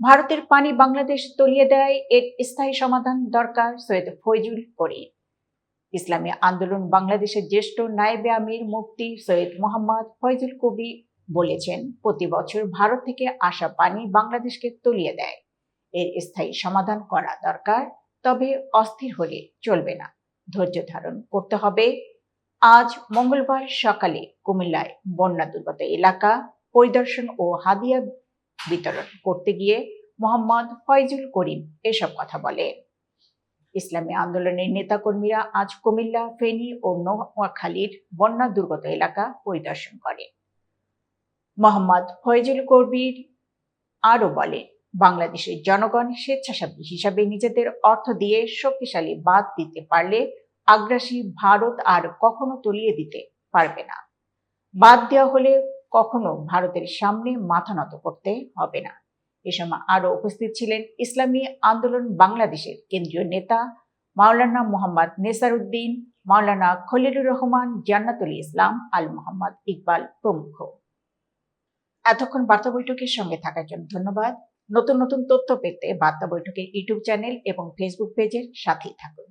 ভারতের পানি বাংলাদেশ তলিয়ে দেয়, এর স্থায়ী সমাধান দরকার সৈয়দ ফয়জুল করিম। ইসলামী আন্দোলন বাংলাদেশের জ্যেষ্ঠ নায়েবে আমির মুফতি সৈয়দ মোহাম্মদ ফয়জুল কবির বলেছেন, প্রতি বছর ভারত থেকে আসা পানি বাংলাদেশকে তলিয়ে দেয়, এর স্থায়ী সমাধান করা দরকার। তবে অস্থির হলে চলবে না, ধৈর্য ধারণ করতে হবে। আজ মঙ্গলবার সকালে কুমিল্লায় বন্যা দুর্গত এলাকা পরিদর্শন ও হাদিয়া বিতরণ করতে গিয়ে মোহাম্মদ ফয়জুল করিম এসব কথা বলেন। ইসলামী আন্দোলনের নেতাকর্মীরা আজ কুমিল্লা, ফেনী ও নোয়াখালীর বন্যা দুর্গত এলাকা পরিদর্শন করে। মোহাম্মদ ফয়জুল কবির আরো বলেন, বাংলাদেশের জনগণ স্বেচ্ছাসেবী হিসাবে নিজেদের অর্থ দিয়ে শক্তিশালী বাঁধ দিতে পারলে আগ্রাসী ভারত আর কখনো তলিয়ে দিতে পারবে না। বাদ দেওয়া হলে কখনো ভারতের সামনে মাথা নত করতে হবে না। এ সময় আরো উপস্থিত ছিলেন ইসলামী আন্দোলন বাংলাদেশের কেন্দ্রীয় নেতা মাওলানা মোহাম্মদ নেসার উদ্দিন, মাওলানা খলিলুর রহমান, জান্নাতুল ইসলাম, আল মোহাম্মদ ইকবাল প্রমুখ। এতক্ষণ বার্তা বৈঠকের সঙ্গে থাকার জন্য ধন্যবাদ। নতুন নতুন তথ্য পেতে বার্তা বৈঠকের ইউটিউব চ্যানেল এবং ফেসবুক পেজের সাথেই থাকুন।